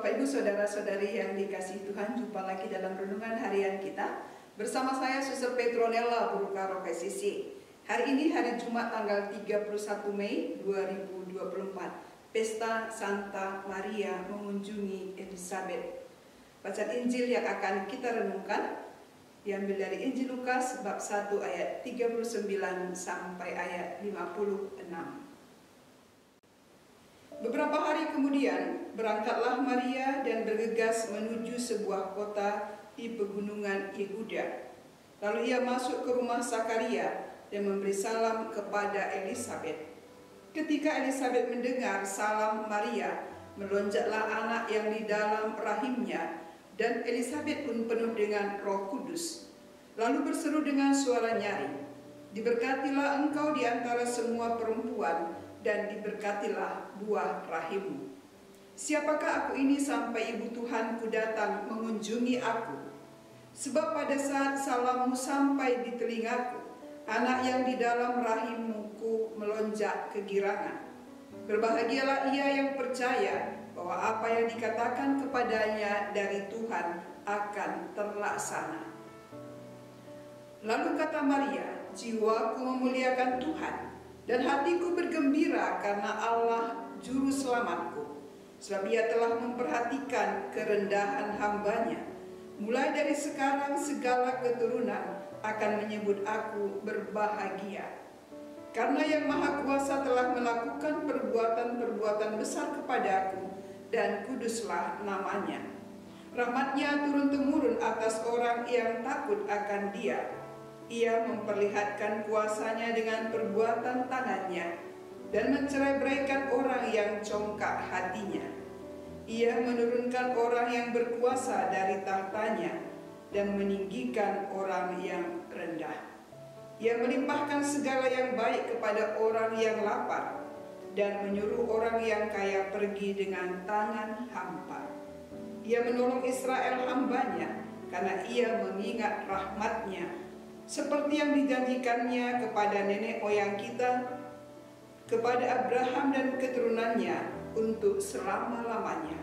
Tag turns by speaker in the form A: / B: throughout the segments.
A: Bapak Ibu Saudara-saudari yang dikasihi Tuhan, jumpa lagi dalam renungan harian kita bersama saya Suster Petronella Buruka Rokesisi. Hari ini hari Jumat tanggal 31 Mei 2024, Pesta Santa Maria mengunjungi Elizabeth. Bacaan Injil yang akan kita renungkan diambil dari Injil Lukas bab 1 ayat 39 sampai ayat 56. Beberapa hari kemudian, berangkatlah Maria dan bergegas menuju sebuah kota di pegunungan Yehuda. Lalu ia masuk ke rumah Zakaria dan memberi salam kepada Elizabeth. Ketika Elizabeth mendengar salam Maria, melonjaklah anak yang di dalam rahimnya, dan Elizabeth pun penuh dengan Roh Kudus. Lalu berseru dengan suara nyaring, "Diberkatilah engkau di antara semua perempuan, dan diberkatilah buah rahimmu. Siapakah aku ini sampai ibu Tuhanku datang mengunjungi aku? Sebab pada saat salammu sampai di telingaku, anak yang di dalam rahimku melonjak kegirangan. Berbahagialah ia yang percaya bahwa apa yang dikatakan kepadanya dari Tuhan akan terlaksana." Lalu kata Maria, "Jiwaku memuliakan Tuhan, dan hatiku bergembira karena Allah Juru Selamatku, sebab ia telah memperhatikan kerendahan hamba-Nya. Mulai dari sekarang segala keturunan akan menyebut aku berbahagia. Karena Yang Maha Kuasa telah melakukan perbuatan-perbuatan besar kepadaku, dan kuduslah namanya. Rahmat-Nya turun-temurun atas orang yang takut akan Dia. Ia memperlihatkan kuasa-Nya dengan perbuatan tangan-Nya, dan mencerai-beraikan orang yang congkak hatinya. Ia menurunkan orang yang berkuasa dari tahtanya, dan meninggikan orang yang rendah. Ia melimpahkan segala yang baik kepada orang yang lapar, dan menyuruh orang yang kaya pergi dengan tangan hampa. Ia menolong Israel hamba-Nya, karena ia mengingat rahmat-Nya, seperti yang dijanjikannya kepada nenek moyang kita, kepada Abraham dan keturunannya untuk selama-lamanya."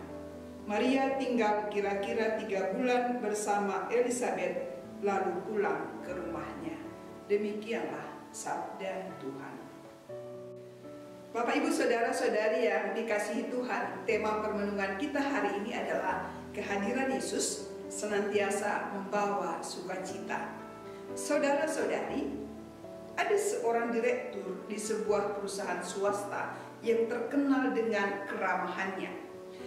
A: Maria tinggal kira-kira 3 bulan bersama Elizabeth, lalu pulang ke rumahnya. Demikianlah sabda Tuhan. Bapak Ibu Saudara-saudari yang dikasihi Tuhan, tema permenungan kita hari ini adalah kehadiran Yesus senantiasa membawa sukacita. Saudara-saudari, ada seorang direktur di sebuah perusahaan swasta yang terkenal dengan keramahannya.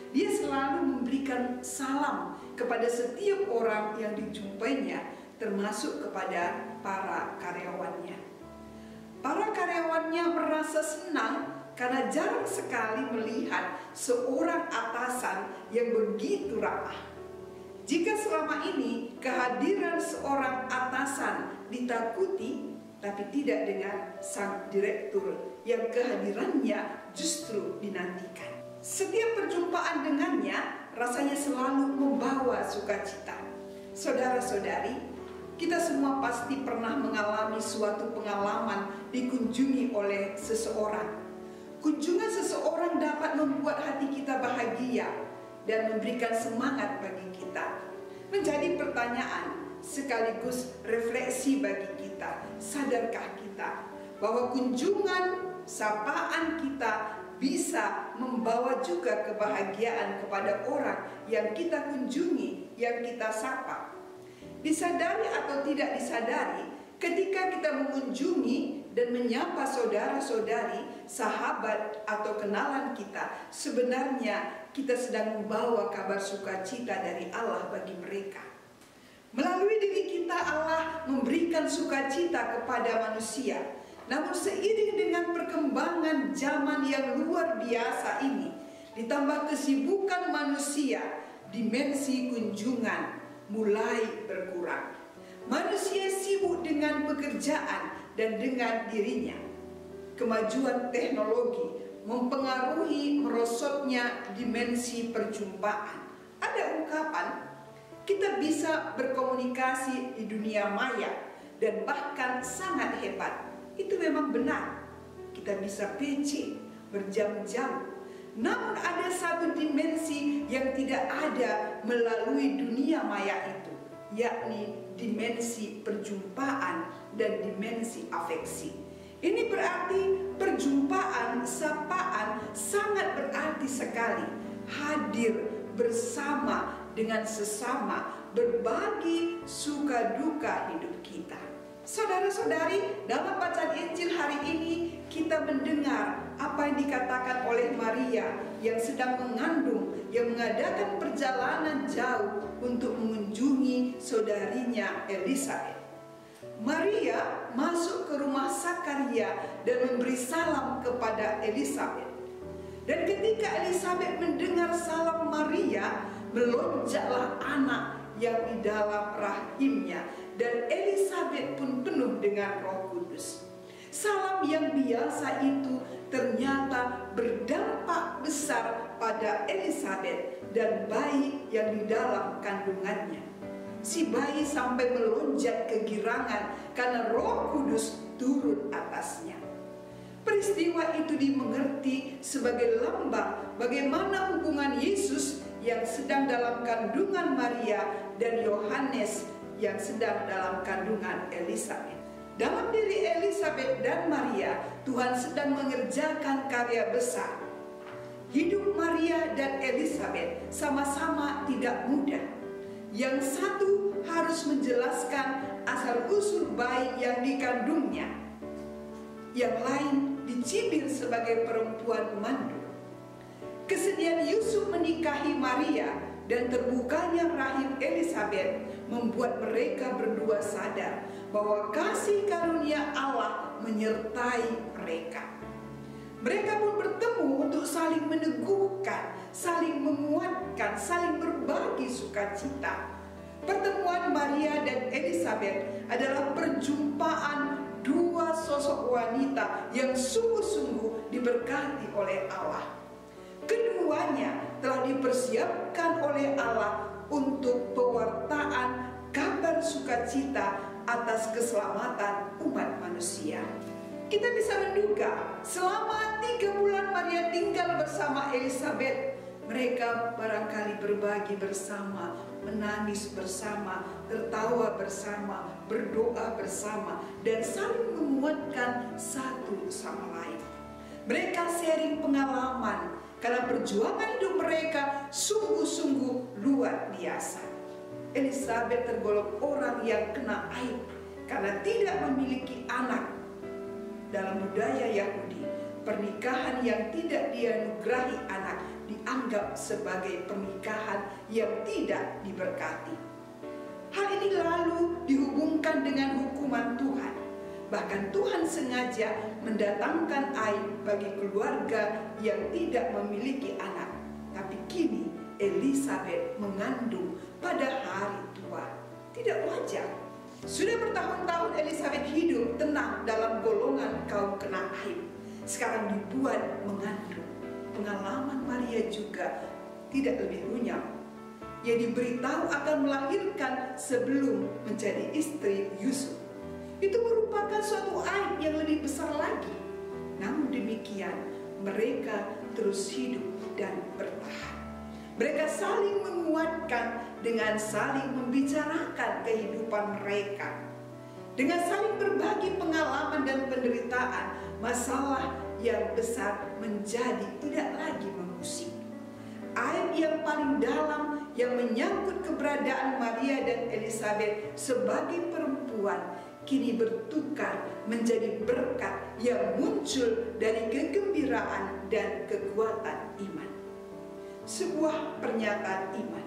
A: Dia selalu memberikan salam kepada setiap orang yang dijumpainya, termasuk kepada para karyawannya. Para karyawannya merasa senang karena jarang sekali melihat seorang atasan yang begitu ramah. Jika selama ini kehadiran seorang atasan ditakuti, tapi tidak dengan sang direktur yang kehadirannya justru dinantikan. Setiap perjumpaan dengannya rasanya selalu membawa sukacita. Saudara-saudari, kita semua pasti pernah mengalami suatu pengalaman dikunjungi oleh seseorang. Kunjungan seseorang dapat membuat hati kita bahagia dan memberikan semangat bagi kita. Menjadi pertanyaan sekaligus refleksi bagi kita. Sadarkah kita bahwa kunjungan sapaan kita bisa membawa juga kebahagiaan kepada orang yang kita kunjungi, yang kita sapa? Disadari atau tidak disadari, ketika kita mengunjungi dan menyapa saudara-saudari, sahabat atau kenalan kita, sebenarnya kita sedang membawa kabar sukacita dari Allah bagi mereka. Melalui diri kita Allah memberikan sukacita kepada manusia. Namun seiring dengan perkembangan zaman yang luar biasa ini, ditambah kesibukan manusia, dimensi kunjungan mulai berkurang. Manusia sibuk dengan pekerjaan dan dengan dirinya. Kemajuan teknologi mempengaruhi merosotnya dimensi perjumpaan. Ada ungkapan, kita bisa berkomunikasi di dunia maya dan bahkan sangat hebat. Itu memang benar. Kita bisa PC berjam-jam Namun ada satu dimensi yang tidak ada melalui dunia maya itu, yakni dimensi perjumpaan dan dimensi afeksi. Ini berarti perjumpaan, sapaan sangat berarti sekali. Hadir bersama dengan sesama, berbagi suka duka hidup kita. Saudara-saudari, dalam bacaan Injil hari ini kita mendengar apa yang dikatakan oleh Maria yang sedang mengandung, yang mengadakan perjalanan jauh untuk mengunjungi saudarinya Elisabet. Maria masuk ke rumah Sakaria dan memberi salam kepada Elisabet. Dan ketika Elisabet mendengar salam Maria, melonjaklah anak yang di dalam rahimnya, dan Elisabet pun penuh dengan Roh Kudus. Salam yang biasa itu ternyata berdampak besar pada Elisabet dan bayi yang di dalam kandungannya. Si bayi sampai melonjak kegirangan karena Roh Kudus turun atasnya. Peristiwa itu dimengerti sebagai lambang bagaimana hubungan Yesus yang sedang dalam kandungan Maria dan Yohanes yang sedang dalam kandungan Elisabet. Dalam diri Elisabet dan Maria, Tuhan sedang mengerjakan karya besar. Hidup Maria dan Elisabet sama-sama tidak mudah. Yang satu harus menjelaskan asal-usul bayi yang dikandungnya. Yang lain dicibir sebagai perempuan mandul. Kesediaan Yusuf menikahi Maria dan terbukanya rahim Elisabet membuat mereka berdua sadar bahwa kasih karunia Allah menyertai mereka. Mereka pun bertemu untuk saling meneguhkan, saling menguatkan, saling berbagi sukacita. Pertemuan Maria dan Elisabet adalah perjumpaan dua sosok wanita yang sungguh-sungguh diberkati oleh Allah. Keduanya telah dipersiapkan oleh Allah untuk pewartaan kabar sukacita atas keselamatan umat manusia. Kita bisa menduga selama 3 bulan Maria tinggal bersama Elisabet, mereka barangkali berbagi bersama, menangis bersama, tertawa bersama, berdoa bersama, dan saling menguatkan satu sama lain. Mereka sharing pengalaman karena perjuangan hidup mereka sungguh-sungguh luar biasa. Elisabet tergolong orang yang kena aib karena tidak memiliki anak. Dalam budaya Yahudi, pernikahan yang tidak dianugerahi anak dianggap sebagai pernikahan yang tidak diberkati. Hal ini lalu dihubungkan dengan hukuman Tuhan. Bahkan Tuhan sengaja mendatangkan aib bagi keluarga yang tidak memiliki anak. Tapi kini Elisabet mengandung pada hari tua. Tidak wajar. Sudah bertahun-tahun Elisabet hidup tenang dalam golongan kaum kena aib. Sekarang dibuat mengandung. Pengalaman Maria juga tidak lebih runyam. Ia diberitahu akan melahirkan sebelum menjadi istri Yusuf. Itu merupakan suatu aib yang lebih besar lagi. Namun demikian, mereka terus hidup dan bertahan. Mereka saling menguatkan dengan saling membicarakan kehidupan mereka. Dengan saling berbagi pengalaman dan penderitaan, masalah yang besar menjadi tidak lagi mengusik. Aib yang paling dalam yang menyangkut keberadaan Maria dan Elisabet sebagai perempuan kini bertukar menjadi berkat yang muncul dari kegembiraan dan kekuatan iman. Sebuah pernyataan iman,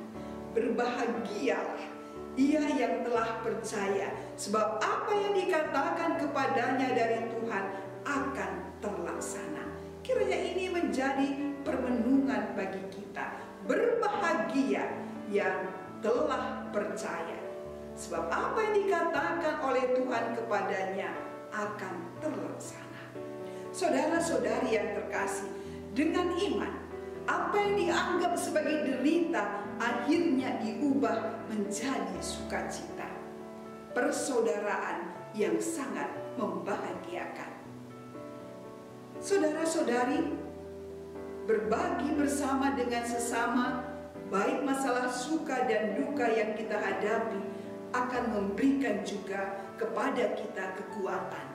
A: berbahagialah ia yang telah percaya, sebab apa yang dikatakan kepadanya dari Tuhan akan terlaksana. Kiranya ini menjadi permenungan bagi kita. Berbahagia yang telah percaya, sebab apa yang dikatakan oleh Tuhan kepadanya akan terlaksana. Saudara-saudari yang terkasih, dengan iman, apa yang dianggap sebagai derita akhirnya diubah menjadi sukacita. Persaudaraan yang sangat membahagiakan. Saudara-saudari, berbagi bersama dengan sesama, baik masalah suka dan duka yang kita hadapi, akan memberikan juga kepada kita kekuatan,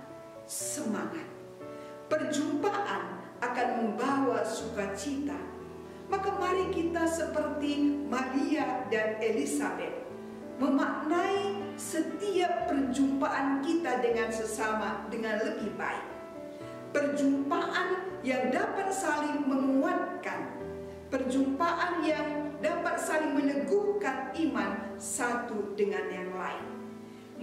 A: semangat. Perjumpaan akan membawa sukacita. Maka mari kita seperti Maria dan Elizabeth, memaknai setiap perjumpaan kita dengan sesama dengan lebih baik. Perjumpaan yang dapat saling menguatkan, perjumpaan yang dapat saling meneguhkan iman satu dengan yang lain.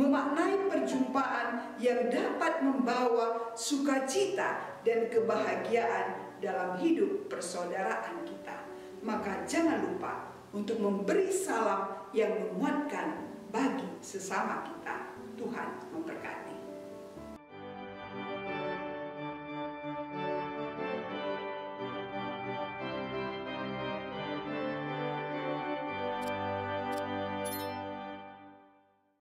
A: Memaknai perjumpaan yang dapat membawa sukacita dan kebahagiaan dalam hidup persaudaraan kita. Maka jangan lupa untuk memberi salam yang menguatkan bagi sesama kita. Tuhan memberkati.